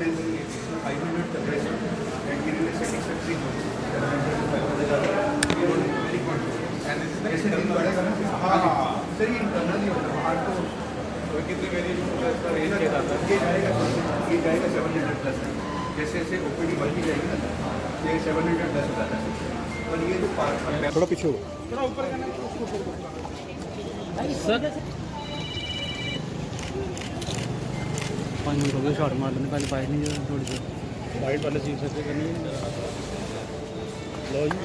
500 the best and getting a satisfactory job. And this is the internal. Sir ये internal ही होता है बाहर तो कितने वेरिएशन का रेंज के साथ ये जाएगा 700 प्लस है। जैसे जैसे ओपीडी बढ़ती जाएगी ना ये 700 प्लस हो जाता है। और ये जो थोड़ा पीछे थोड़ा ऊपर करना सर 5 मिनट हो गए शॉट मार लेने पहले बाइट नहीं थोड़ी सी बाइट वाले चीज से करनी लो जी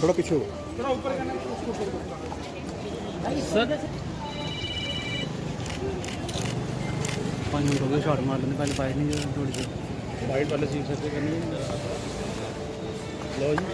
थोड़ा पीछे थोड़ा ऊपर करना सर 5 मिनट हो गए शॉट मार लेने पहले बाइट नहीं थोड़ी सी बाइट वाले चीज से करनी लो जी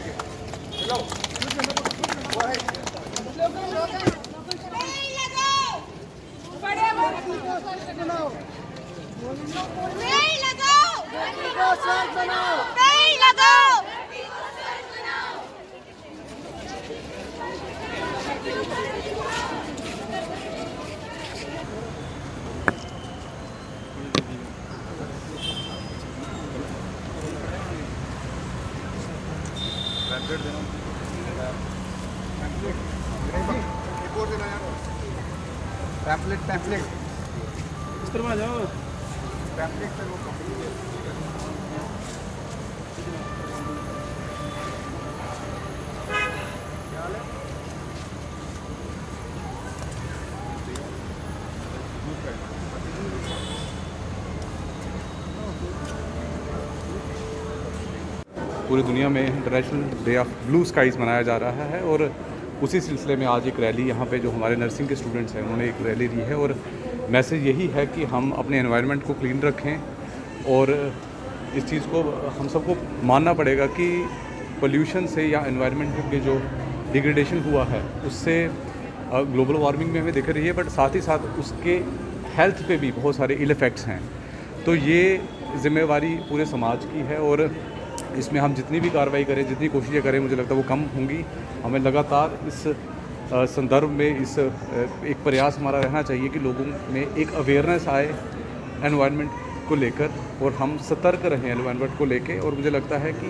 पैम्पलेट इस तरफ आ जाओ पैम्पलेट पे वो पूरी दुनिया में international day of blue skies मनाया जा रहा है और उसी सिलसिले में आज एक रैली यहाँ पे जो हमारे नर्सिंग के स्टूडेंट्स हैं उन्होंने एक रैली दी है और मैसेज यही है कि हम अपने एनवायरनमेंट को क्लीन रखें और इस चीज़ को हम सबको मानना पड़ेगा कि पोल्यूशन से या एनवायरनमेंट के जो डिग्रेडेशन हुआ है उससे ग्लोबल वार्मिंग में हमें दिख रही है बट साथ ही साथ उसके हेल्थ पे भी बहुत सारे इल इफ़ेक्ट्स हैं। तो ये ज़िम्मेवारी पूरे समाज की है और इसमें हम जितनी भी कार्रवाई करें जितनी कोशिशें करें मुझे लगता है वो कम होंगी। हमें लगातार इस संदर्भ में इस एक प्रयास हमारा रहना चाहिए कि लोगों में एक अवेयरनेस आए एनवायरनमेंट को लेकर और हम सतर्क रहें एनवायरनमेंट को लेकर। और मुझे लगता है कि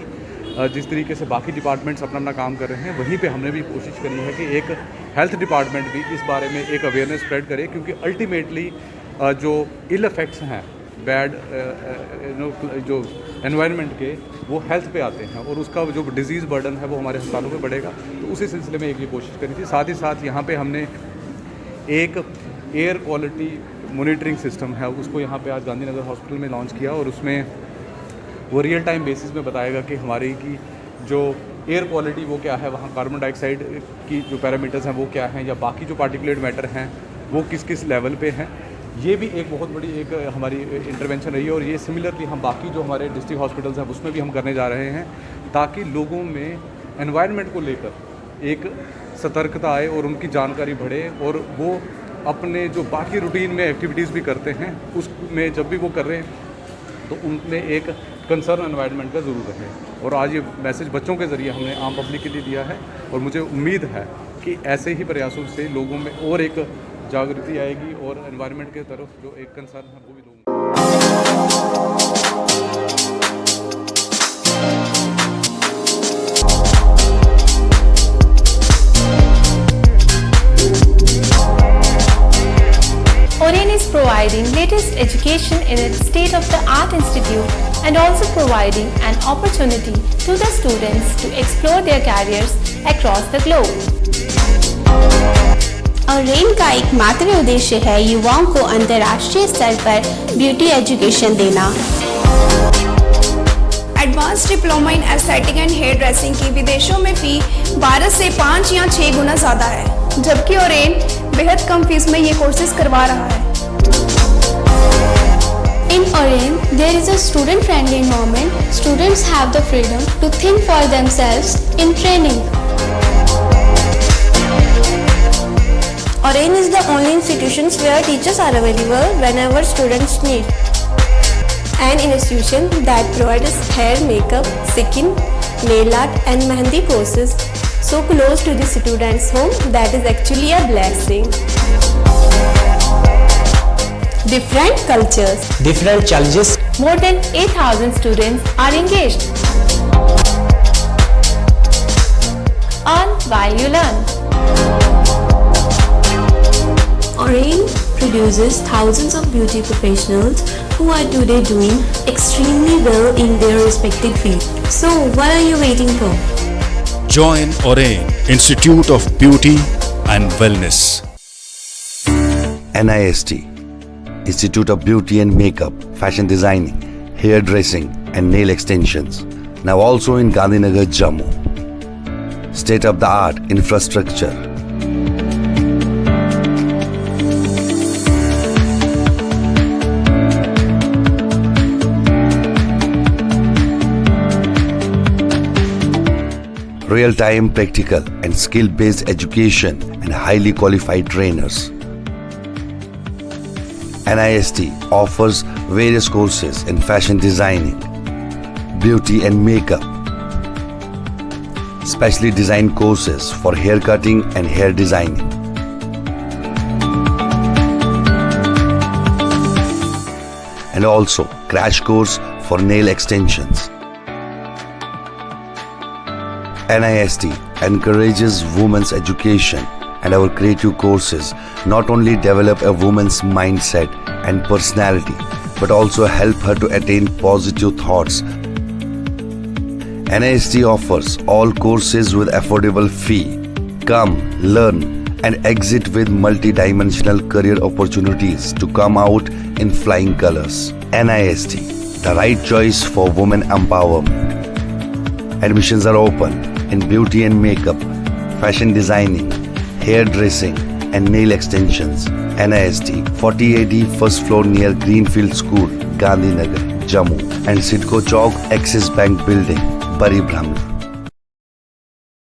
जिस तरीके से बाकी डिपार्टमेंट्स अपना काम कर रहे हैं वहीं पे हमने भी कोशिश करी है कि एक हेल्थ डिपार्टमेंट भी इस बारे में एक अवेयरनेस स्प्रेड करे क्योंकि अल्टीमेटली जो इल इफ़ेक्ट्स हैं बैड जो एनवायरनमेंट के वो हेल्थ पे आते हैं और उसका जो डिज़ीज़ बर्डन है वो हमारे अस्पतालों में बढ़ेगा। तो उसी सिलसिले में एक ये कोशिश करी थी। साथ ही साथ यहाँ पे हमने एक एयर क्वालिटी मॉनिटरिंग सिस्टम है उसको यहाँ पे आज गांधीनगर हॉस्पिटल में लॉन्च किया और उसमें वो रियल टाइम बेसिस में बताएगा कि हमारी की जो एयर क्वालिटी वो क्या है, वहाँ कार्बन डाइऑक्साइड की जो पैरामीटर्स हैं वो क्या हैं या बाकी जो पार्टिकुलेट मैटर हैं वो किस किस लेवल पे हैं। ये भी एक बहुत बड़ी एक हमारी इंटरवेंशन रही है और ये सिमिलरली हम बाकी जो हमारे डिस्ट्रिक्ट हॉस्पिटल्स हैं उसमें भी हम करने जा रहे हैं ताकि लोगों में एनवायरनमेंट को लेकर एक सतर्कता आए और उनकी जानकारी बढ़े और वो अपने जो बाकी रूटीन में एक्टिविटीज़ भी करते हैं उसमें जब भी वो कर रहे हैं तो उनमें एक कंसर्न एनवायरनमेंट का ज़रूर रहे। और आज ये मैसेज बच्चों के ज़रिए हमने आम पब्लिक के लिए दिया है और मुझे उम्मीद है कि ऐसे ही प्रयासों से लोगों में और एक जागृति आएगी और एनवायरनमेंट के तरफ जो एक कंसर्न है वो भी लोगों Oren is providing latest education in its state-of-the-art institute and also providing an opportunity to the students to explore their careers across the globe. Oren का एकमात्र उद्देश्य है युवाओं को अंतर्राष्ट्रीय स्तर पर ब्यूटी एजुकेशन देना। Advance diploma in aesthetic and hairdressing की विदेशों में फ़ी 12 से 5 या 6 गुना ज़्यादा है, जबकि ओरेन बेहद कम फीस में ये कोर्सेज करवा रहा है। In Oren, there is a student-friendly environment. Students have the freedom to think for themselves in training. Oren is the only institution where teachers are available whenever students need. An institution that provides hair, makeup, skin, nail art and mehendi courses so close to the students' home that is actually a blessing. Different cultures, different challenges. More than 8,000 students are engaged. Earn while you learn. Oren produces thousands of beauty professionals who are today doing extremely well in their respective field. So what are you waiting for? Join Oren Institute of Beauty and Wellness. NIST, Institute of Beauty and Makeup, Fashion Designing, Hair Dressing and Nail Extensions. Now also in Gandhinagar, Jammu. State-of-the-art infrastructure. Real-time practical and skill-based education and highly qualified trainers. NIST offers various courses in fashion designing, beauty and makeup, specially designed courses for hair cutting and hair designing. And also crash course for nail extensions. NIST encourages women's education, and our creative courses not only develop a woman's mindset and personality but also help her to attain positive thoughts. NIST offers all courses with affordable fee. Come, learn and exit with multi-dimensional career opportunities to come out in flying colors. NIST, the right choice for women empowerment. Admissions are open in beauty and makeup, fashion designing, hair dressing and nail extensions. NIST 40AD first floor near Greenfield School, Gandhinagar, Jammu and Sidco Chowk, Axis Bank Building, Bari Brahmana.